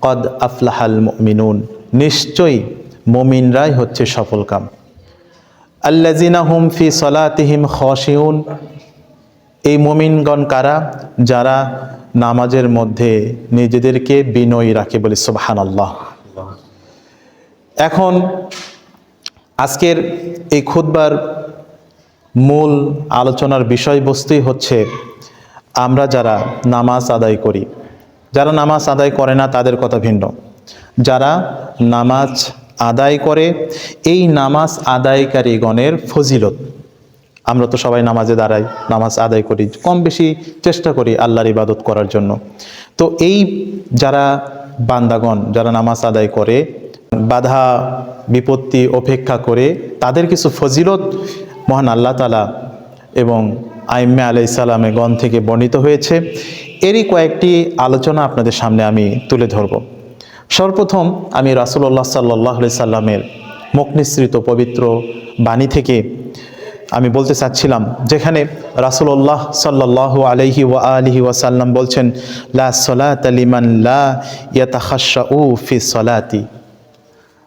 কদ আফলাহাল মুমিনুন, নিশ্চয়ই মুমিনরাই হচ্ছে সফলকাম। আল্লাযিনা হুম ফি সলাতিহিম খাশিউন, এই মুমিনগণ কারা? যারা নামাজের মধ্যে নিজেদেরকে বিনয়ী রাখে। বলি সুবহানাল্লাহ। এখন আজকের এই খুতবার মূল আলোচনার বিষয়বস্তুই হচ্ছে আমরা যারা নামাজ আদায় করি, যারা নামাজ আদায় করে না তাদের কথা ভিন্ন। যারা নামাজ আদায় করে, এই নামাজ আদায়কারীগণের ফজিলত। আমরা তো সবাই নামাজে দাঁড়াই, নামাজ আদায় করি, কম বেশি চেষ্টা করি আল্লাহর ইবাদত করার জন্য। তো এই যারা বান্দাগণ যারা নামাজ আদায় করে, বাধা বিপত্তি উপেক্ষা করে, তাদের কিছু ফজিলত মহান আল্লাহ তাআলা এবং আইম্মে আলাইহিস সালামে গণ থেকে বর্ণিত হয়েছে। এরই কয়েকটি আলোচনা আপনাদের সামনে আমি তুলে ধরব। সর্বপ্রথম আমি রাসূলুল্লাহ সাল্লাল্লাহু আলাইহি সাল্লামের মুখ নিঃসৃত পবিত্র বাণী থেকে আমি বলতে চাচ্ছিলাম, যেখানে রাসূলুল্লাহ সাল্লাল্লাহু আলাইহি ওয়া আলিহি ওয়াসাল্লাম বলছেন, লা সলাতা লিমান লা ইয়াতাখাশশাউ ফি সলাতি।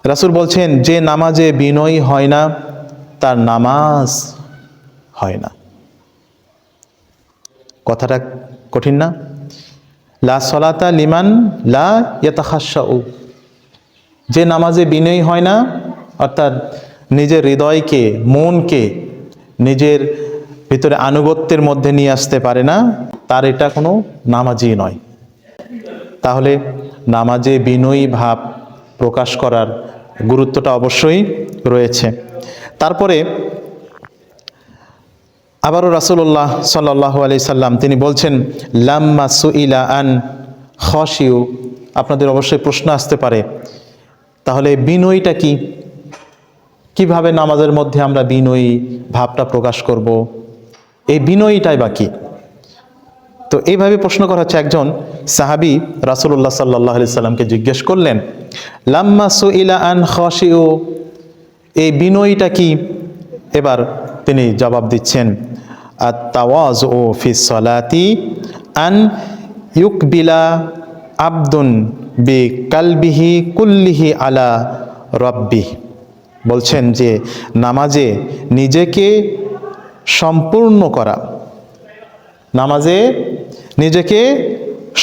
রাসূল বলছেন, যে নামাজে বিনয়ী হয় না তার নামাজ হয় না। কথাটা কঠিন না? লা সলাতা লিমান লা ইয়াতাখাশশাউ, যে নামাজে বিনয়ী হয় না, অর্থাৎ নিজের হৃদয়কে, মনকে নিজের ভিতরে আনুগত্যের মধ্যে নিয়ে আসতে পারে না, তার এটা কোনো নামাজই নয়। তাহলে নামাজে বিনয়ী ভাব প্রকাশ করার গুরুত্বটা অবশ্যই রয়েছে। তারপরে আবারও রাসূলুল্লাহ সাল্লাল্লাহু আলাইহি সাল্লাম তিনি বলছেন, লাম্মা সুইলা আন খাশিউ। আপনাদের অবশ্যই প্রশ্ন আসতে পারে, তাহলে বিনয়ীটা কি? কিভাবে নামাজের মধ্যে আমরা বিনয়ী ভাবটা প্রকাশ করব? এই বিনয়ীটাই বা কি? তো এইভাবে প্রশ্ন করা হচ্ছে। একজন সাহাবী রাসূলুল্লাহ সাল্লাল্লাহু আলাইহি সাল্লামকে জিজ্ঞেস করলেন, লাম্মা সুইলা আন খাশিউ, এই বিনয়ীটা কি? এবার তিনি জবাব দিচ্ছেন, আত-তাওয়াযু ফি সলাতি আন ইউকবিলা আবদুন বি কালবিহি কুল্লিহি আলা রাব্বিহি। বলছেন যে নামাজে নিজেকে সম্পূর্ণ করা, নামাজে নিজেকে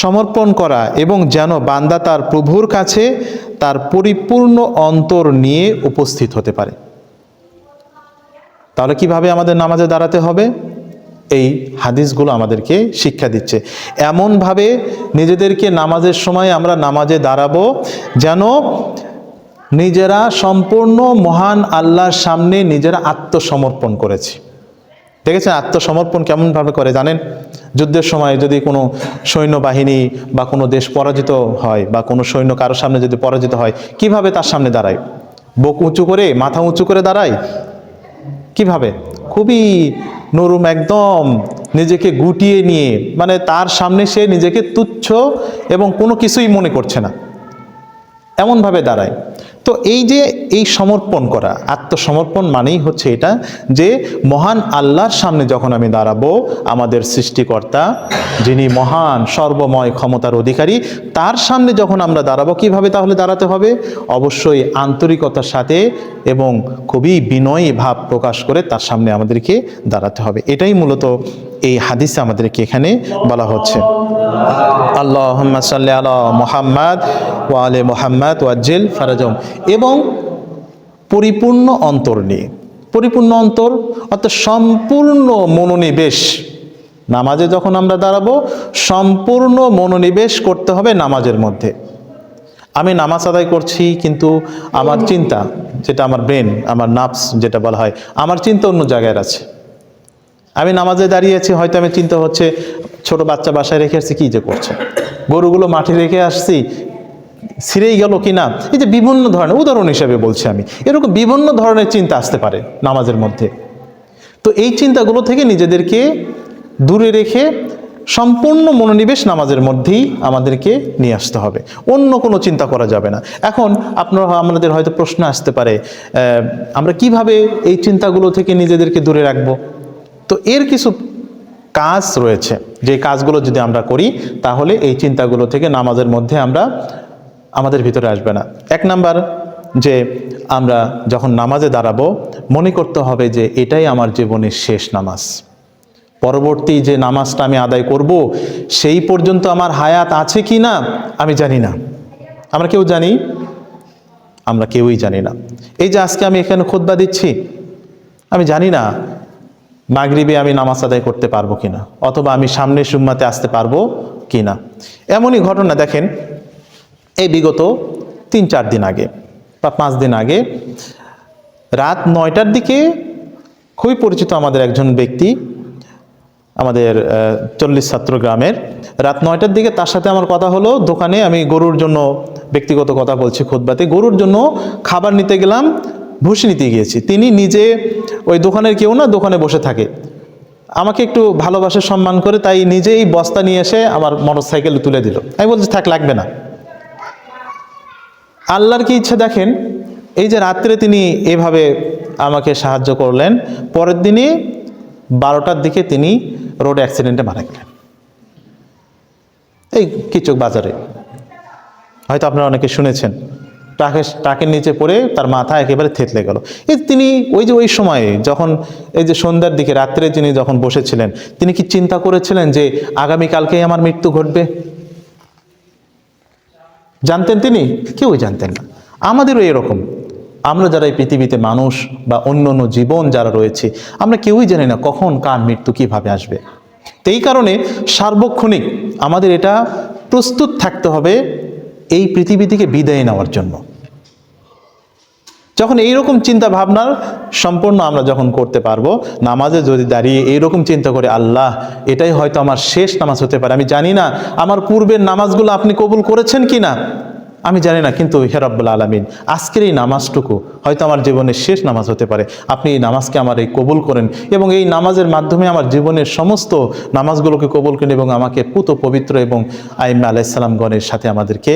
সমর্পণ করা, এবং যেন বান্দা তার প্রভুর কাছে তার পরিপূর্ণ অন্তর নিয়ে উপস্থিত হতে পারে। তাহলে কিভাবে আমাদের নামাজে দাঁড়াতে হবে? এই হাদিসগুলো আমাদেরকে শিক্ষা দিচ্ছে। এমনভাবে নিজেদেরকে নামাজের সময় আমরা নামাজে দাঁড়াবো যেন নিজেরা সম্পূর্ণ মহান আল্লাহর সামনে নিজেরা আত্মসমর্পণ করেছি। দেখেছেন আত্মসমর্পণ কেমনভাবে করে জানেন? যুদ্ধের সময় যদি কোনো সৈন্যবাহিনী বা কোনো দেশ পরাজিত হয়, বা কোনো সৈন্য কারোর সামনে যদি পরাজিত হয়, কিভাবে তার সামনে দাঁড়ায়? বুক উঁচু করে, মাথা উঁচু করে দাঁড়ায়। কিভাবে? খুবই নরম, একদম নিজেকে গুটিয়ে নিয়ে, মানে তার সামনে সে নিজেকে তুচ্ছ এবং কোনো কিছুই মনে করছে না, এমনভাবে দাঁড়ায়। তো এই যে এই সমর্পণ করা, আত্মসমর্পণ মানেই হচ্ছে এটা, যে মহান আল্লাহর সামনে যখন আমি দাঁড়াবো, আমাদের সৃষ্টিকর্তা যিনি মহান সর্বময় ক্ষমতার অধিকারী, তার সামনে যখন আমরা দাঁড়াবো, কিভাবে তাহলে দাঁড়াতে হবে? অবশ্যই আন্তরিকতার সাথে এবং খুবই বিনয়ী ভাব প্রকাশ করে তার সামনে আমাদেরকে দাঁড়াতে হবে। এটাই মূলত এই হাদিসে আমাদেরকে এখানে বলা হচ্ছে। আল্লাহুম্মা সাল্লি আলা মুহাম্মাদ ওয়া আলি মুহাম্মাদ ওয়াজ্জিল ফারাজাহুম। এবং পরিপূর্ণ অন্তর নিয়ে, পরিপূর্ণ অন্তর অর্থাৎ সম্পূর্ণ মনোনিবেশ। নামাজে যখন আমরা দাঁড়াবো, সম্পূর্ণ মনোনিবেশ করতে হবে নামাজের মধ্যে। আমি নামাজ আদায় করছি, কিন্তু আমার চিন্তা, যেটা আমার ব্রেন, আমার নাফস যেটা বলা হয়, আমার চিন্তা অন্য জায়গায় আছে। আমি নামাজে দাঁড়িয়েছি, হয়তো আমি চিন্তা হচ্ছে ছোট বাচ্চা বাসায় রেখে আসছি, কি যে করছে, গরুগুলো মাঠে রেখে আসছি, ছিঁড়েই গেল কিনা। এই যে বিভিন্ন ধরনের, উদাহরণ হিসেবে বলছি আমি, এরকম বিভিন্ন ধরনের চিন্তা আসতে পারে নামাজের মধ্যে। তো এই চিন্তাগুলো থেকে নিজেদেরকে দূরে রেখে সম্পূর্ণ মনোনিবেশ নামাজের মধ্যেই আমাদেরকে নিয়ে আসতে হবে, অন্য কোনো চিন্তা করা যাবে না। এখন আমাদের হয়তো প্রশ্ন আসতে পারে, আমরা কিভাবে এই চিন্তাগুলো থেকে নিজেদেরকে দূরে রাখবো? তো এর কিছু কাজ রয়েছে, যে কাজগুলো যদি আমরা করি, তাহলে এই চিন্তাগুলো থেকে নামাজের মধ্যে আমরা আমাদের ভিতরে আসবে না। এক নাম্বার, যে আমরা যখন নামাজে দাঁড়াবো মনে করতে হবে যে এটাই আমার জীবনের শেষ নামাজ। পরবর্তী যে নামাজটা আমি আদায় করব সেই পর্যন্ত আমার হায়াত আছে কি না আমি জানি না। আমরা কেউ জানি? আমরা কেউই জানি না। এই যে আজকে আমি এখানে খুতবা দিচ্ছি, আমি জানি না মাগরিবে আমি নামাজ আদায় করতে পারবো কিনা, অথবা আমি সামনের জুম্মাতে আসতে পারবো কিনা। এমনই ঘটনা দেখেন, এই বিগত 3-4 দিন আগে বা 5 দিন আগে রাত 9টার দিকে খুবই পরিচিত আমাদের একজন ব্যক্তি, আমাদের 40 ছাত্র গ্রামের, রাত 9টার দিকে তার সাথে আমার কথা হলো। দোকানে আমি গরুর জন্য ব্যক্তিগত কথা বলছি খুতবাতে, গরুর জন্য খাবার নিতে গেলাম, ভুসি নিতে গিয়েছি। তিনি নিজে ওই দোকানের কেউ না, দোকানে বসে থাকে, আমাকে একটু ভালোবাসে সম্মান করে, তাই নিজেই বস্তা নিয়ে এসে আমার মোটরসাইকেলে তুলে দিল। আমি বলছি থাক, লাগবে না। আল্লাহর কি ইচ্ছে দেখেন, এই যে রাত্রে তিনি এভাবে আমাকে সাহায্য করলেন, পরের দিনে 12টার দিকে তিনি রোড অ্যাক্সিডেন্টে মারা গেলেন, এই কিচক বাজারে। হয়তো আপনারা অনেকে শুনেছেন, ট্রাকের নিচে পড়ে তার মাথা একেবারে থেতলে গেল। এই তিনি ওই সময়ে যখন এই যে সন্ধ্যার দিকে রাত্রে তিনি যখন বসেছিলেন, তিনি কি চিন্তা করেছিলেন যে আগামীকালকেই আমার মৃত্যু ঘটবে? জানতেন তিনি? কেউই জানতেন না। আমাদেরও এরকম, আমরা যারা এই পৃথিবীতে মানুষ বা অন্য অন্য জীবন যারা রয়েছে, আমরা কেউই জানি না কখন কার মৃত্যু কিভাবে আসবে। তো এই কারণে সার্বক্ষণিক আমাদের এটা প্রস্তুত থাকতে হবে এই পৃথিবী থেকে বিদায় নেওয়ার জন্য। যখন এইরকম চিন্তা ভাবনার সম্পূর্ণ আমরা যখন করতে পারবো, নামাজে যদি দাঁড়িয়ে এইরকম চিন্তা করে, আল্লাহ এটাই হয়তো আমার শেষ নামাজ হতে পারে, আমি জানি না আমার পূর্বের নামাজগুলো আপনি কবুল করেছেন কি না আমি জানি না, কিন্তু হে রব্বুল আলামিন আজকের এই নামাজটুকু হয়তো আমার জীবনের শেষ নামাজ হতে পারে, আপনি এই নামাজকে আমার এই কবুল করেন এবং এই নামাজের মাধ্যমে আমার জীবনের সমস্ত নামাজগুলোকে কবুল করেন এবং আমাকে পুত পবিত্র এবং আইম্মা আলাইহিস সালামগণের সাথে আমাদেরকে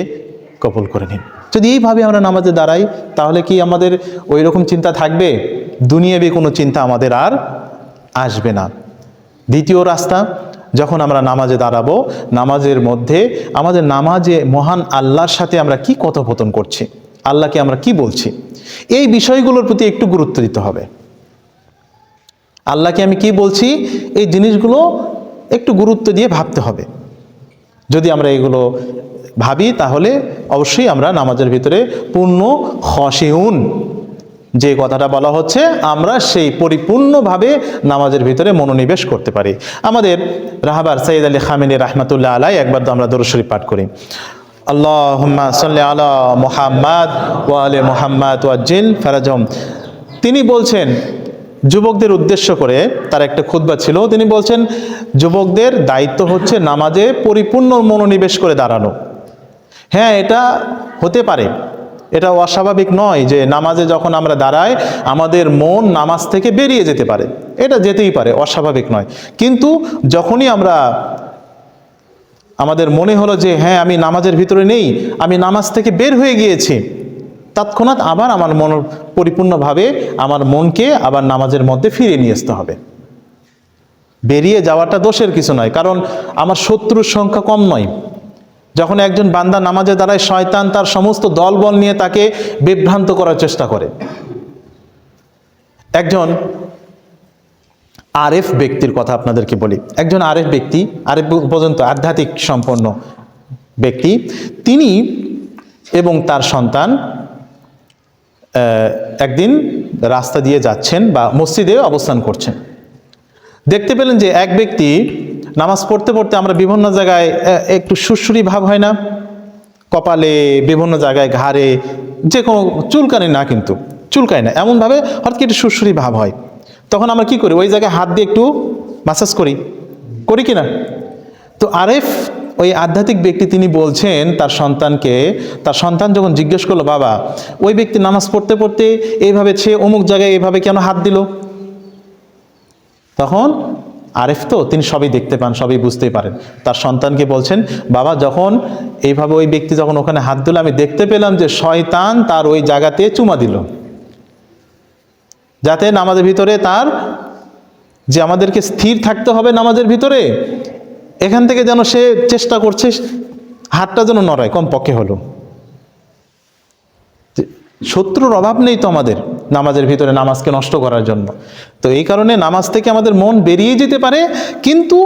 কবুল করে নিন। যদি এইভাবে আমরা নামাজে দাঁড়াই, তাহলে কি আমাদের ওই রকম চিন্তা থাকবে? দুনিয়াবি কোনো চিন্তা আমাদের আর আসবে না। দ্বিতীয় রাস্তা, যখন আমরা নামাজে দাঁড়াবো, নামাজের মধ্যে আমাদের নামাজে মহান আল্লাহর সাথে আমরা কি কথোপকথন করছি, আল্লাহকে আমরা কি বলছি, এই বিষয়গুলোর প্রতি একটু গুরুত্ব দিতে হবে। আল্লাহকে আমি কি বলছি, এই জিনিসগুলো একটু গুরুত্ব দিয়ে ভাবতে হবে। যদি আমরা এগুলো ভাবি, তাহলে অবশ্যই আমরা নামাজের ভিতরে পূর্ণ খশিউন, যে কথাটা বলা হচ্ছে, আমরা সেই পরিপূর্ণভাবে নামাজের ভিতরে মনোনিবেশ করতে পারি। আমাদের রাহবার সাইয়্যিদ আলী খামেনি রাহমাতুল্লাহ আলাইহি একবার তো আমরা দরুদ শরীফ পাঠ করি, আল্লাহুম্মা সাল্লি আলা মুহাম্মাদ ওয়া আলি মুহাম্মাদ ওয়াজ্জিল ফারাজাহুম। তিনি বলছেন যুবকদের উদ্দেশ্য করে, তার একটা খুতবা ছিল, তিনি বলছেন যুবকদের দায়িত্ব হচ্ছে নামাজে পরিপূর্ণ মনোনিবেশ করে দাঁড়ানো। হ্যাঁ, এটা হতে পারে, এটা অস্বাভাবিক নয় যে নামাজে যখন আমরা দাঁড়াই আমাদের মন নামাজ থেকে বেরিয়ে যেতে পারে, এটা যেতেই পারে, অস্বাভাবিক নয়। কিন্তু যখনই আমরা আমাদের মনে হলো যে হ্যাঁ আমি নামাজের ভিতরে নেই, আমি নামাজ থেকে বের হয়ে গিয়েছি, তৎক্ষণাৎ আবার আমার মন পরিপূর্ণভাবে আমার মনকে আবার নামাজের মধ্যে ফিরিয়ে নিয়ে আসতে হবে। বেরিয়ে যাওয়াটা দোষের কিছু নয়, কারণ আমার শত্রুর সংখ্যা কম নয়। যখন একজন বান্দা নামাজে দাঁড়ায়, শয়তান তার সমস্ত দলবল নিয়ে তাকে বিভ্রান্ত করার চেষ্টা করে। একজন আরেফ ব্যক্তির কথা আপনাদেরকে বলি। একজন আরেফ ব্যক্তি, আরেফ পর্যন্ত আধ্যাত্মিক সম্পন্ন ব্যক্তি, তিনি এবং তার সন্তান একদিন রাস্তা দিয়ে যাচ্ছেন বা মসজিদে অবস্থান করছেন। দেখতে পেলেন যে এক ব্যক্তি নামাজ পড়তে পড়তে, আমরা বিভিন্ন জায়গায় একটু সুরসুরি ভাব হয় না, কপালে, বিভিন্ন জায়গায়, ঘাড়ে, যে কোনো চুলকানি না, কিন্তু চুলকায় না, এমনভাবে হঠাৎ কি একটু সুরসুরি ভাব হয়। তখন আমরা কি করি, ওই জায়গায় হাত দিয়ে একটু মাসাজ করি কি না? তো আরেফ, ওই আধ্যাত্মিক ব্যক্তি, তিনি বলছেন তার সন্তানকে, তার সন্তান যখন জিজ্ঞেস করলো, বাবা ওই ব্যক্তি নামাজ পড়তে পড়তে এইভাবে সে অমুক জায়গায় এইভাবে কেন হাত দিল? তখন আরেফ তো তিনি সবই দেখতে পান, সবই বুঝতেই পারেন। তার সন্তানকে বলছেন, বাবা যখন এইভাবে ওই ব্যক্তি যখন ওখানে হাত দিল, আমি দেখতে পেলাম যে শয়তান তার ওই জায়গাতে চুমা দিল, যাতে নামাজের ভিতরে তার যে আমাদেরকে স্থির থাকতে হবে নামাজের ভিতরে, এখান থেকে যেন সে চেষ্টা করছে হাতটা যেন নড়ায়, কমপক্ষে হলো। শত্রুর অভাব নেই তো আমাদের নামাজের ভিতরে নামাজকে নষ্ট করার জন্য। তো এই কারণে নামাজ থেকে আমাদের মন বেরিয়ে যেতে পারে, কিন্তু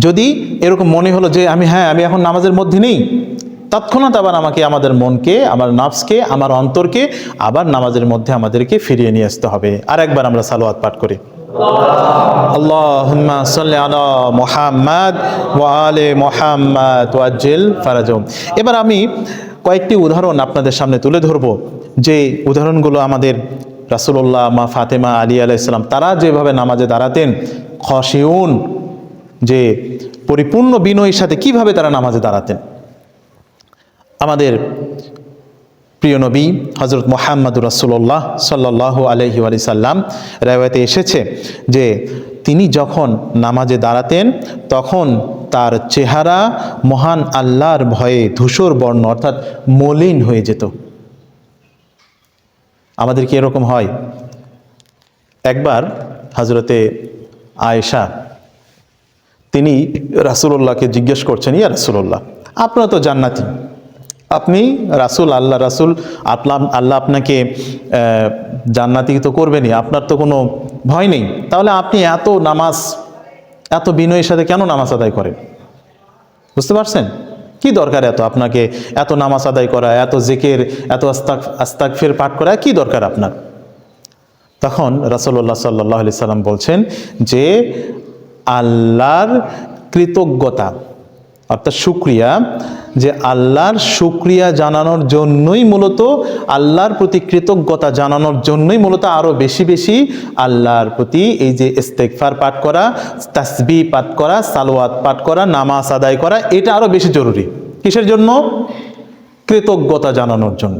যদি এরকম মনে হলো যে আমি এখন নামাজের মধ্যে নেই, তৎক্ষণাৎ আবার আমাদের মনকে, আমার নাফসকে, আমার অন্তরকে আবার নামাজের মধ্যে আমাদেরকে ফিরিয়ে নিয়ে আসতে হবে। আর একবার আমরা সালাওয়াত পাঠ করি, আল্লাহুম্মা সাল্লি আলা মুহাম্মাদ ওয়া আলি মুহাম্মাদ ওয়াজ্জিল ফারাজাহুম। এবার আমি কয়েকটি উদাহরণ আপনাদের সামনে তুলে ধরব, যে উদাহরণগুলো আমাদের রাসূলুল্লাহ, মা ফাতেমা, আলী আলাইহিস সালাম, তারা যেভাবে নামাজে দাঁড়াতেন, খশিউন, যে পরিপূর্ণ বিনয়ের সাথে কিভাবে তারা নামাজে দাঁড়াতেন। আমাদের প্রিয় নবী হযরত মুহাম্মদুর রাসূলুল্লাহ সাল্লাল্লাহু আলাইহি ওয়া সাল্লাম, রাওয়ায়াতে এসেছে যে তিনি যখন নামাজে দাঁড়াতেন তখন তার চেহারা মহান আল্লাহর ভয়ে ধূসর বর্ণ অর্থাৎ মলিন হয়ে যেত। আমাদের কি এরকম হয়? একবার হযরতে আয়েশা, তিনি রাসূলুল্লাহকে জিজ্ঞেস করছেন, ইয়া রাসূলুল্লাহ, আপনারা তো জান্নাতি, আপনি রাসূল, আল্লাহ রাসূল, আল্লাহ আপনাকে জান্নাতি তো করবেনই, আপনার তো কোনো ভয় নেই, তাহলে আপনি এত বিনয়ের সাথে কেন নামাজ আদায় করেন? বুঝতে পারছেন কি দরকার আপনাকে এত নামাজ আদায় করা, এত জিকির, এত আস্তাগফির পাঠ করা, কি দরকার আপনার? তখন রাসূলুল্লাহ সাল্লাল্লাহু আলাইহি সাল্লাম বলছেন যে আল্লাহর কৃতজ্ঞতা অর্থাৎ শুকরিয়া, যে আল্লাহর শুকরিয়া জানানোর জন্যই মূলত, আল্লাহর প্রতি কৃতজ্ঞতা জানানোর জন্যই মূলত আরো বেশি বেশি আল্লাহর প্রতি এই যে ইস্তেগফার পাঠ করা, তাসবিহ পাঠ করা, সালাওয়াত পাঠ করা, নামাজ আদায় করা, এটা আরো বেশি জরুরি। কিসের জন্য? কৃতজ্ঞতা জানানোর জন্য,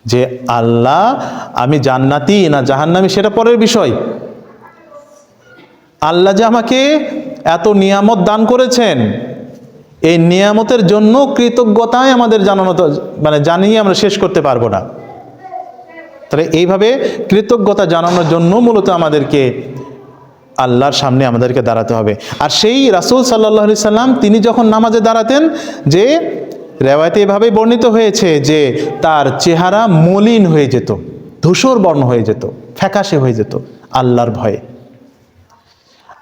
যে আল্লাহ, আমি জান্নাতি না জাহান্নামী সেটা পরের বিষয়, আল্লাহ যে আমাকে এত নিয়ামত দান করেছেন, এই নিয়ামতের জন্য কৃতজ্ঞতায় আমাদের জানানো, জানিয়ে আমরা শেষ করতে পারবো না। তাহলে এইভাবে কৃতজ্ঞতা জানানোর জন্য মূলত আমাদেরকে আল্লাহর সামনে আমাদেরকে দাঁড়াতে হবে। আর সেই রাসূল সাল্লাল্লাহু আলাইহি সাল্লাম, তিনি যখন নামাজে দাঁড়াতেন, যে রিওয়ায়াতে এভাবেই বর্ণিত হয়েছে যে তার চেহারা মলিন হয়ে যেত, ধূসর বর্ণ হয়ে যেত, ফ্যাকাশে হয়ে যেত আল্লাহর ভয়ে।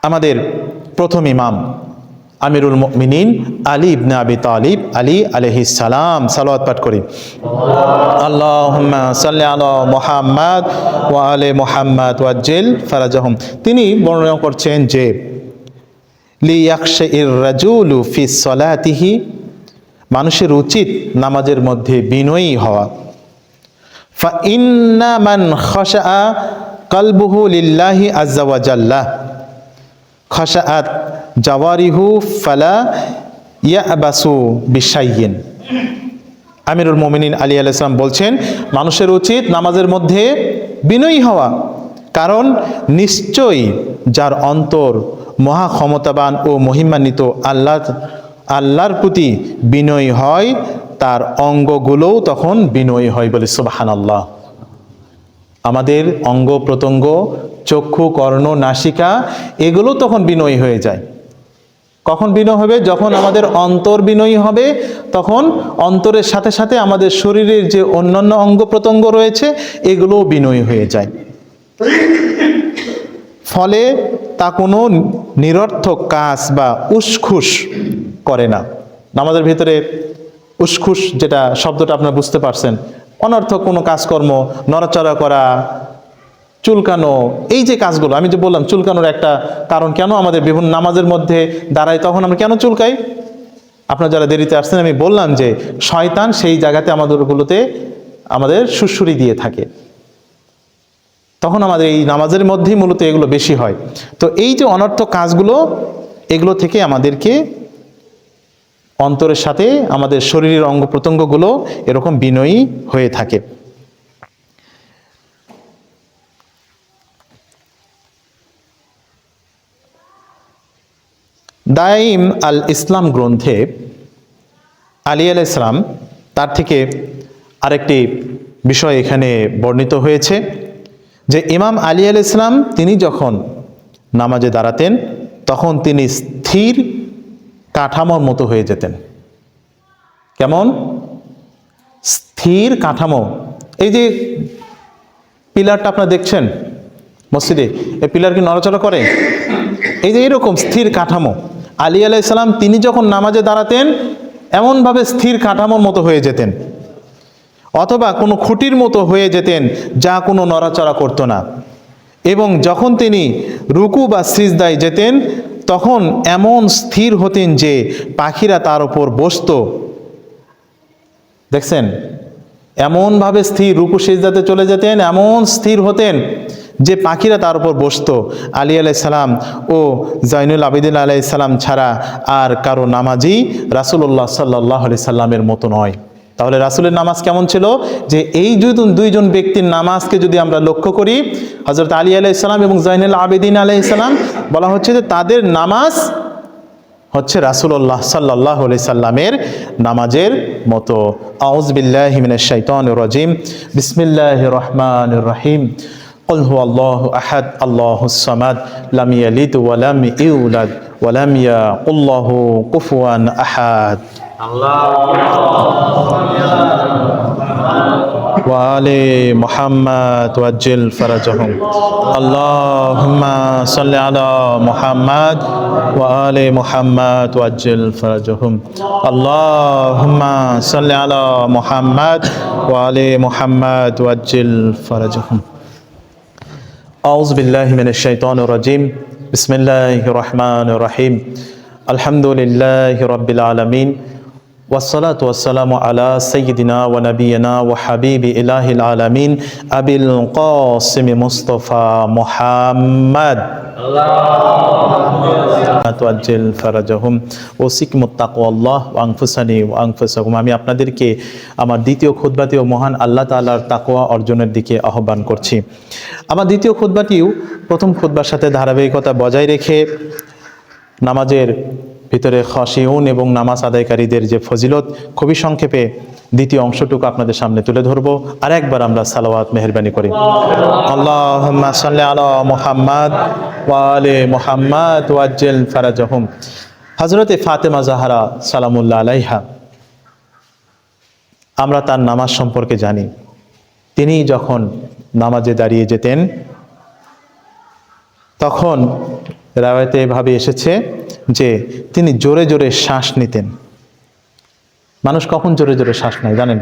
আমাদের প্রথম ইমাম আমিরুল মুমিনিন আলী ইবনে আবি তালিব, আলী আলাইহিস সালাম, সালাওয়াত পাঠ করি, আল্লাহুম্মা সাল্লি আলা মুহাম্মাদ ওয়া আলি মুহাম্মাদ ওয়াজ্জিল ফারাজাহুম। তিনি বর্ণনা করছেন যে লিয়াখশাইর রাজুলু ফি সলাতিহি, মানুষের উচিত নামাজের মধ্যে বিনয়ী হওয়া। ফা ইন্না মান খাশা কলবুহু লিল্লাহি আযজা ওয়া জাল্লা খাশাআত জাওয়ারিহু ফালা ইয়াবাসু বিশাইয়িন। আমিরুল মুমিনিন আলী আলাইহিস সালাম বলছেন, মানুষের উচিত নামাজের মধ্যে বিনয়ী হওয়া, কারণ নিশ্চয়ই যার অন্তর মহা ক্ষমতাবান ও মহিমান্বিত আল্লাহর প্রতি বিনয়ী হয়, তার অঙ্গগুলোও তখন বিনয়ী হয়। বলে সুবহানাল্লাহ। আমাদের অঙ্গ প্রত্যঙ্গ, চক্ষু, কর্ণ, নাসিকা, এগুলো তখন বিনয়ী হয়ে যায়। কখন বিনয় হবে? যখন আমাদের অন্তর বিনয়ী হবে, তখন অন্তরের সাথে সাথে আমাদের শরীরের যে অন্যান্য অঙ্গ প্রত্যঙ্গ রয়েছে এগুলোও বিনয়ী হয়ে যায়। ফলে তা কোনো নিরর্থক কাজ বা উসখুস করে না। নামাজের ভিতরে উসখুস, যেটা শব্দটা আপনারা বুঝতে পারছেন, অনর্থক কোনো কাজকর্ম, নড়াচড়া করা, চুলকানো, এই যে কাজগুলো আমি যে বললাম, চুলকানোর একটা কারণ কেন আমাদের বিভিন্ন নামাজের মধ্যে দাঁড়াই, তখন আমরা কেন চুলকাই? আপনারা যারা দেরিতে আসছেন, আমি বললাম যে শয়তান সেই জায়গাতে আমাদের সুড়সুড়ি দিয়ে থাকে, তখন আমাদের এই নামাজের মধ্যেই মূলত এগুলো বেশি হয়। তো এই যে অনর্থক কাজগুলো, এগুলো থেকে আমাদেরকে অন্তরের সাথে আমাদের শরীরের অঙ্গ প্রত্যঙ্গগুলো এরকম বিনয়ী হয়ে থাকে। দাইম আল ইসলাম গ্রন্থে আলী আলাইহিস সালাম, তার থেকে আরেকটি বিষয় এখানে বর্ণিত হয়েছে যে ইমাম আলী আলাইহিস সালাম তিনি যখন নামাজে দাঁড়াতেন তখন তিনি স্থির কাঠামোর মতো হয়ে যেতেন। কেমন? স্থির কাঠামো। এই যে পিলারটা আপনারা দেখছেন মসজিদে, এই পিলার কি নড়াচড়া করে? এই যে এরকম স্থির কাঠামো, আলী আলাইহিস সালাম তিনি যখন নামাজে দাঁড়াতেন এমনভাবে স্থির কাঠামোর মতো হয়ে যেতেন, অথবা কোনো খুঁটির মতো হয়ে যেতেন যা কোনো নড়াচড়া করতো না। এবং যখন তিনি রুকু বা সিজদায় যেতেন তখন এমন স্থির হতেন যে পাখিরা তার উপর বসতো। দেখছেন, এমনভাবে স্থির, রুকু সিজদাতে চলে যেতেন, এমন স্থির হতেন যে পাখিরা তার উপর বসতো। আলী আলাইহিস সালাম ও জাইনুল আবেদিন আলাইহিস সালাম ছাড়া আর কারো নামাজই রাসূলুল্লাহ সাল্লাল্লাহু আলাইহি সাল্লামের মতো নয়। তাহলে রাসূলের নামাজ কেমন ছিল? যে এই দুইজন ব্যক্তির নামাজকে যদি আমরা লক্ষ্য করি, হযরত আলী আলাইহিস সালাম এবং জাইনুল আবেদিন আলাইহিস সালাম, বলা হচ্ছে যে তাদের নামাজ হচ্ছে রাসূলুল্লাহ সাল্লাল্লাহু আলাইহি সাল্লামের নামাজের মতো। আউযু বিল্লাহি মিনাশ শাইতানির রাজিম। বিসমিল্লাহির রহমানির রহিম। কুল হুয়াল্লাহু আহাদ আল্লাহুস সামাদ লাম ইয়ালিদ ওয়া লাম ইউলাদ ওয়া লাম ইয়াকুল লাহু কুফুয়ান আহাদ। وآل محمد وعجل فرجهم اللهم صل على محمد وآل محمد وعجل فرجهم اللهم صل على محمد وآل محمد وعجل فرجهم أعوذ بالله من الشيطان الرجيم بسم الله الرحمن الرحيم الحمد لله رب العالمين والصلاة والسلام على سيدنا ونبينا وحبيب إله العالمين أبي القاسم مصطفى محمد توجل فرجهم ওসিকম তাকওয়াল্লাহ ওয়া আনফুসানি ওয়া আনফুসাকুম। আমি আপনাদেরকে আমার দ্বিতীয় খুতবাতেও মহান আল্লাহ তাআলার তাকওয়া অর্জনের দিকে আহ্বান করছি। আমার দ্বিতীয় খুতবাটিও প্রথম খুতবার সাথে ধারাবাহিকতা বজায় রেখে নামাজের ভিতরে খাশিউন এবং নামাজ আদায়কারীদের যে ফজিলত খুবই সংক্ষেপে দ্বিতীয় অংশটুকু আপনাদের সামনে তুলে ধরবো। আর একবার আমরা সালাওয়াত মেহেরবানি করি। আল্লাহুম্মা সাল্লি আলা মুহাম্মাদ ওয়া আলি মুহাম্মাদ ওয়াজ্জিল ফারাজাহুম। হযরতে ফাতেমা জাহরা সালামুল্লাহ আলাইহা, আমরা তার নামাজ সম্পর্কে জানি। তিনি যখন নামাজে দাঁড়িয়ে যেতেন তখন রাওয়ায়াতে এভাবে এসেছে যে তিনি জোরে জোরে শ্বাস নিতেন। মানুষ কখন জোরে জোরে শ্বাস নেয় জানেন?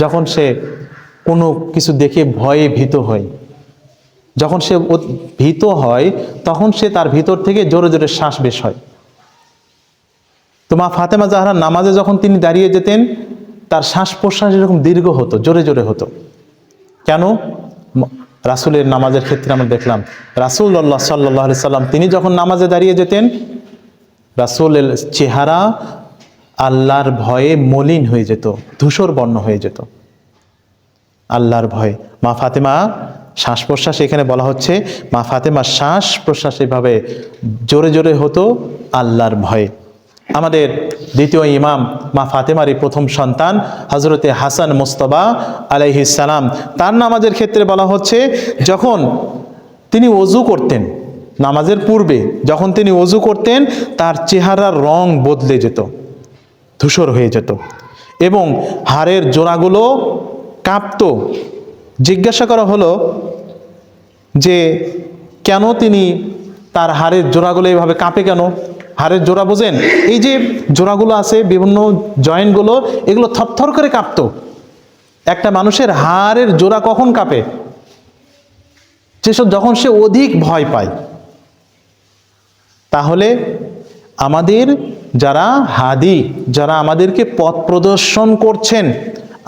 যখন সে কোনো কিছু দেখে ভয়ে ভীত হয়। যখন সে ভীত হয় তখন সে তার ভিতর থেকে জোরে জোরে শ্বাস বেশ হয়। তো মা ফাতেমা জাহরা নামাজে যখন তিনি দাঁড়িয়ে যেতেন তার শ্বাস প্রশ্বাস এরকম দীর্ঘ হতো, জোরে জোরে হতো। কেন? রাসূলের নামাজের ক্ষেত্রে আমরা দেখলাম রাসূলুল্লাহ সাল্লাল্লাহু আলাইহি সাল্লাম তিনি যখন নামাজে দাঁড়িয়ে যেতেন রাসূলের চেহারা আল্লাহর ভয়ে মলিন হয়ে যেত, ধূসর বর্ণ হয়ে যেত, আল্লাহর ভয়ে। মা ফাতেমা শ্বাস প্রশ্বাস, এখানে বলা হচ্ছে মা ফাতেমার শ্বাস প্রশ্বাস এভাবে জোরে জোরে হতো আল্লাহর ভয়ে। আমাদের দ্বিতীয় ইমাম মা ফাতেমারই প্রথম সন্তান হযরতে হাসান মুজতবা আলাইহিস সালাম, তার নামাজের ক্ষেত্রে বলা হচ্ছে যখন তিনি ওযু করতেন, নামাজের পূর্বে যখন তিনি ওযু করতেন তার চেহারার রং বদলে যেত, ধূসর হয়ে যেত এবং হাড়ের জোড়াগুলো কাঁপতো। জিজ্ঞাসা করা হলো যে কেন তিনি তার হাড়ের জোড়াগুলো এইভাবে কাঁপে কেন? হাড়ের জোড়া বোঝেন, এই যে জোড়াগুলো আছে বিভিন্ন জয়েন্টগুলো, এগুলো থরথর করে কাঁপতো। একটা মানুষের হাড়ের জোড়া কখন কাঁপে? যেসব যখন সে অধিক ভয় পায়। তাহলে আমাদের যারা হাদি, যারা আমাদেরকে পথ প্রদর্শন করছেন,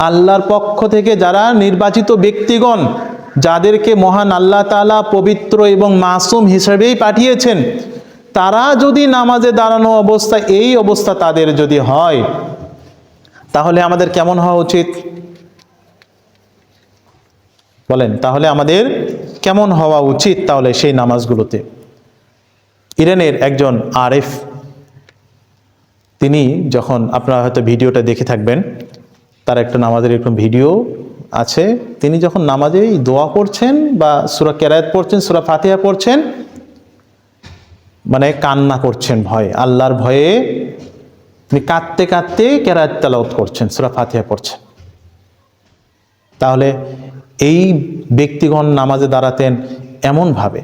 আল্লাহর পক্ষ থেকে যারা নির্বাচিত ব্যক্তিগণ, যাদেরকে মহান আল্লাহ তাআলা পবিত্র এবং মাসুম হিসেবেই পাঠিয়েছেন, তারা যদি নামাজে দাঁড়ানো অবস্থা এই অবস্থা তাদের যদি হয় তাহলে আমাদের কেমন হওয়া উচিত বলেন? তাহলে আমাদের কেমন হওয়া উচিত তাহলে সেই নামাজগুলোতে? ইরানের একজন আরেফ, তিনি যখন, আপনারা হয়তো ভিডিওটা দেখে থাকবেন, তার একটা নামাজের একটু ভিডিও আছে, তিনি যখন নামাজে দোয়া করছেন বা সূরা কেরাত পড়ছেন, সূরা ফাতিহা পড়ছেন, মানে কান্না করছেন ভয়ে, আল্লাহর ভয়ে তিনি কাঁদতে কাঁদতে কেরাত তেলাওয়াত করছেন, সূরা ফাতিহা পড়ছেন। তাহলে এই ব্যক্তিগণ নামাজে দাঁড়াতেন এমনভাবে,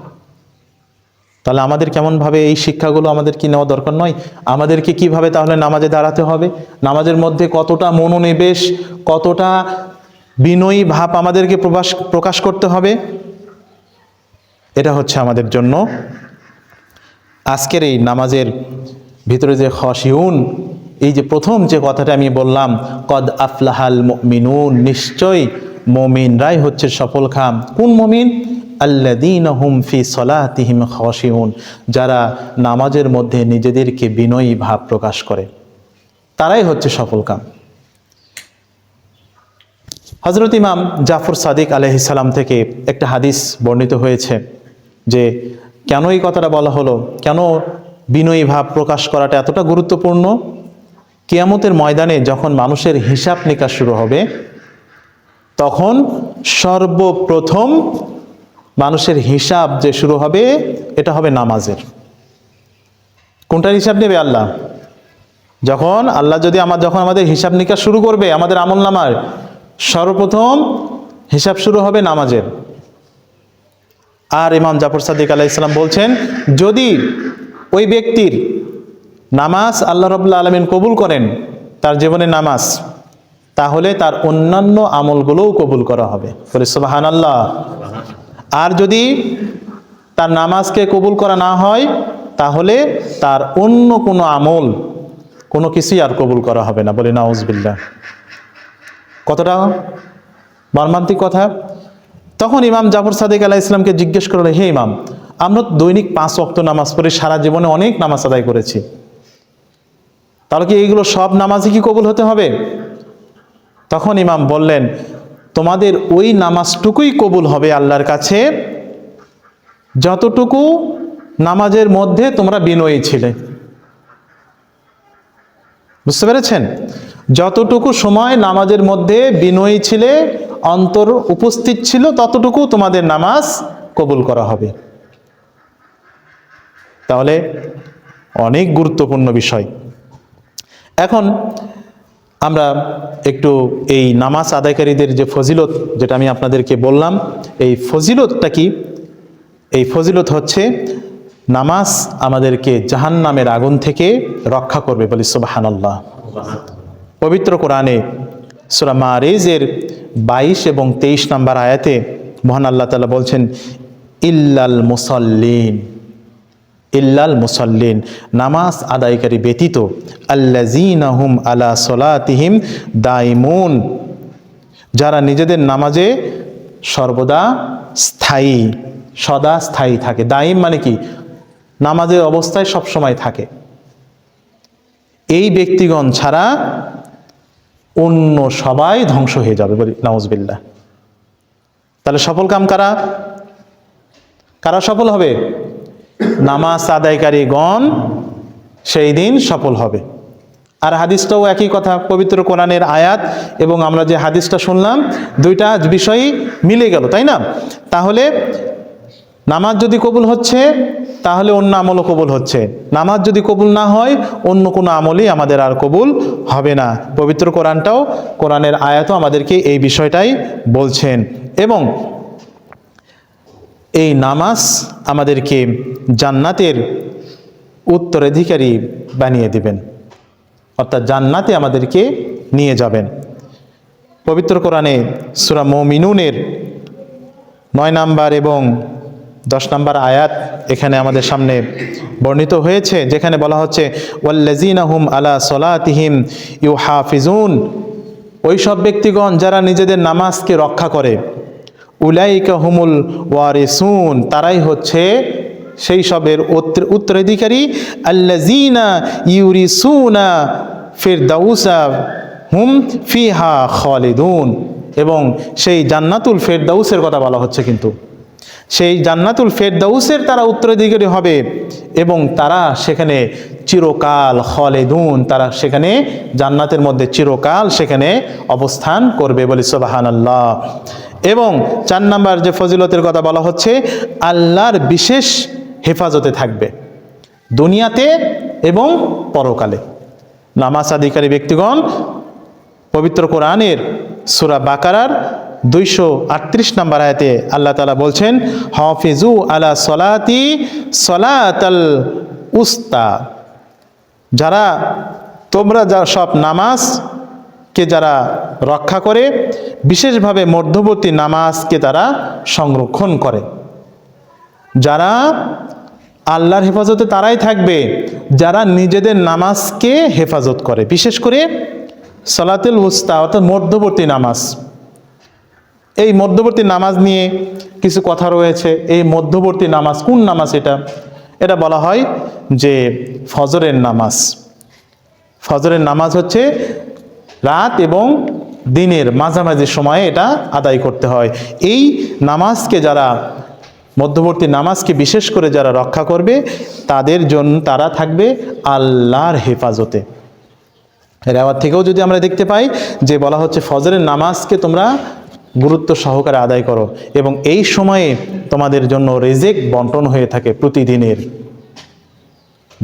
তাহলে আমাদের কেমনভাবে এই শিক্ষাগুলো আমাদের কি নেওয়া দরকার নয়? আমাদেরকে কিভাবে তাহলে নামাজে দাঁড়াতে হবে, নামাজের মধ্যে কতটা মনোনিবেশ, কতটা বিনয়ী ভাব আমাদেরকে প্রকাশ করতে হবে, এটা হচ্ছে আমাদের জন্য আজকের এই নামাজের ভিতরে যে খশিউন, এই যে প্রথম যে কথাটা আমি বললাম, কদ আফলাহাল মুমিনুন, নিশ্চয় মুমিনরাই হচ্ছে সফলকাম। কোন মুমিন? আল্লাযীনা হুম ফি সলাতিহিম খাশিউন, যারা নামাজের মধ্যে নিজেদেরকে বিনয়ী ভাব প্রকাশ করে, তারাই হচ্ছে সফলকাম। হযরত ইমাম জাফর সাদিক আলাইহিস সালাম থেকে একটা হাদিস বর্ণিত হয়েছে যে কেন এই কথাটা বলা হলো, কেন বিনয়ী ভাব প্রকাশ করাটা এতটা গুরুত্বপূর্ণ। কিয়ামতের ময়দানে যখন মানুষের হিসাব নিকাশ শুরু হবে, তখন সর্বপ্রথম মানুষের হিসাব যে শুরু হবে, এটা হবে নামাজের। কোনটার হিসাব নেবে? আল্লাহ। যখন আমাদের হিসাব নিকাশ শুরু করবে, আমাদের আমলনামার সর্বপ্রথম হিসাব শুরু হবে নামাজের। আর ইমাম জাফর সাদিক আলাইহিস সালাম বলছেন, যদি ওই ব্যক্তির নামাজ আল্লাহ রাব্বুল আলামিন কবুল করেন, তার জীবনে নামাজ, তাহলে তার অন্যান্য আমলগুলোও কবুল করা হবে। বলে সুবহানাল্লাহ। আর যদি তার নামাজকে কবুল করা না হয়, তাহলে তার অন্য কোনো আমল, কোনো কিছুই আর কবুল করা হবে না। বলে নাউজুবিল্লাহ। কতটা মর্মান্তিক কথা। তখন ইমাম জাফর সাদিক আলাইহিস সালামকে জিজ্ঞেস করলো, হে ইমাম, আমরা দৈনিক 5 ওয়াক্ত নামাজ পড়ি, সারা জীবনে অনেক নামাজ আদায় করেছি, তাহলে কি এইগুলো সব নামাজই কি কবুল হতে হবে? তখন ইমাম বললেন, তোমাদের ওই নামাজটুকুই কবুল হবে আল্লাহর কাছে যতটুকু নামাজের মধ্যে তোমরা বিনয়ী ছিলে। বুঝতে পেরেছেন? যতটুকু সময় নামাজের মধ্যে বিনয়ী ছিলে, অন্তর উপস্থিত ছিল, ততটুকু তোমাদের নামাজ কবুল করা হবে। তাহলে অনেক গুরুত্বপূর্ণ বিষয়। এখন আমরা একটু এই নামাজ আদায়কারীদের যে ফজিলত, যেটা আমি আপনাদেরকে বললাম, এই ফজিলতটা কি? এই ফজিলত হচ্ছে নামাজ আমাদেরকে জাহান্নামের আগুন থেকে রক্ষা করবে। বলি সুবহানাল্লাহ। পবিত্র কোরআনে সূরা মারিজের 22 এবং 23 নম্বর আয়াতে মহান আল্লাহ তাআলা বলছেন, ইল্লাল মুসাল্লিন, ইল্লাল মুসাল্লিন, নামাজ আদায়কারী ব্যতীত, আল্লাযীনা হুম আলা সলাতিহিম দাইমুন, যারা নিজেদের নামাজে সর্বদা স্থায়ী, সদা স্থায়ী থাকে। দাইম মানে কি? নামাজের অবস্থায় সব সময় থাকে। এই ব্যক্তিগণ ছাড়া অন্য সবাই ধ্বংস হয়ে যাবে। বলি নাউজুবিল্লাহ। তাহলে সফল কাম কারা? কারা সফল হবে? নামাজ আদায়কারীগণ সেই দিন সফল হবে। আর হাদিসটাও একই কথা, পবিত্র কোরআনের আয়াত এবং আমরা যে হাদিসটা শুনলাম, দুইটা বিষয়ই মিলে গেল, তাই না? তাহলে নামাজ যদি কবুল হচ্ছে, তাহলে অন্য আমলও কবুল হচ্ছে। নামাজ যদি কবুল না হয়, অন্য কোনো আমলই আমাদের আর কবুল হবে না। পবিত্র কোরআনের আয়াতও আমাদেরকে এই বিষয়টাই বলছেন। এবং এই নামাজ আমাদেরকে জান্নাতের উত্তরাধিকারী বানিয়ে দিবেন, অর্থাৎ জান্নাতে আমাদেরকে নিয়ে যাবেন। পবিত্র কোরআনে সূরা মুমিনুনের 9 নম্বর এবং 10 নম্বর আয়াত এখানে আমাদের সামনে বর্ণিত হয়েছে, যেখানে বলা হচ্ছে, ওয়াল্লাযীনা হুম আলা সলাতিহিম ইউহাফিজুন, ওই সব ব্যক্তিগণ যারা নিজেদের নামাজকে রক্ষা করে, উলাইকা হুমুল ওয়ারিসুন, তারাই হচ্ছে সেই সবের উত্তরাধিকারী, আল্লাযীনা ইউরিসুনা ফিরদাউসা হুম ফিহা খালিদুন, এবং সেই জান্নাতুল ফিরদাউসের কথা বলা হচ্ছে, কিন্তু সেই জান্নাতুল ফিরদাউসের তারা উত্তরাধিকারী হবে এবং তারা সেখানে চিরকাল খালিদুন, তারা সেখানে জান্নাতের মধ্যে চিরকাল সেখানে অবস্থান করবে। বলি সুবহানাল্লাহ। এবং 4 নম্বর যে ফজিলতের কথা বলা হচ্ছে, আল্লাহর বিশেষ হেফাজতে থাকবে দুনিয়াতে এবং পরকালে। নামাজ আদায়কারী ব্যক্তিগণ পবিত্র কোরআনের সূরা বাকারার 238 নম্বর আয়াতে আল্লাহ তাআলা বলছেন, হাফিজু আলা সলাতি সলাতাল উস্তা, যারা তোমরা যা সব নামাজকে যারা রক্ষা করে, বিশেষভাবে মধ্যবর্তী নামাজকে তারা সংরক্ষণ করে। যারা আল্লাহর হেফাজতে তারাই থাকবে যারা নিজেদের নামাজকে হেফাজত করে, বিশেষ করে সলাতুল উস্তা অর্থাৎ মধ্যবর্তী নামাজ। এই মধ্যবর্তী নামাজ নিয়ে কিছু কথা রয়েছে। এই মধ্যবর্তী নামাজ কোন নামাজ? এটা বলা হয় যে ফজরের নামাজ। ফজরের নামাজ হচ্ছে রাত এবং দিনের মাঝামাঝি সময়ে এটা আদায় করতে হয়। এই নামাজকে যারা মধ্যবর্তী নামাজকে বিশেষ করে যারা রক্ষা করবে তাদের জন্য তারা থাকবে আল্লাহর হেফাজতে। রেওয়াত থেকেও যদি আমরা দেখতে পাই যে বলা হচ্ছে ফজরের নামাজকে তোমরা গুরুত্ব সহকারে আদায় করো এবং এই সময়ে তোমাদের জন্য রিজিক বন্টন হয়ে থাকে প্রতিদিনের।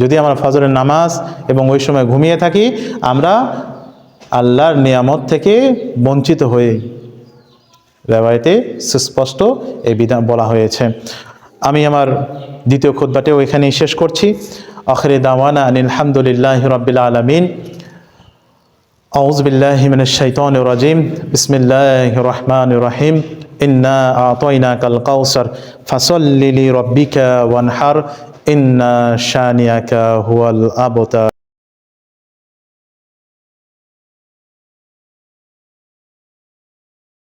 যদি আমরা ফজরের নামাজ এবং ওই সময় ঘুমিয়ে থাকি, আমরা আল্লাহর নিয়ামত থেকে বঞ্চিত হয়ে, রেওয়ায়েতে সুস্পষ্ট এই বিধান বলা হয়েছে। আমি আমার দ্বিতীয় খুতবাটাও এখানেই শেষ করছি। আখিরি দাওয়ানা আনিল হামদুলিল্লাহি রাব্বিল আলামিন। আউযু বিল্লাহি মিনাশ শাইতানির রাজিম। বিসমিল্লাহির রহমানির রহিম। ইন্না আ'তাইনাকাল কাউসার ফাসাল্লি লিরাব্বিকা ওয়ানহার ইন্না শানিয়াকা হুয়াল আবতার।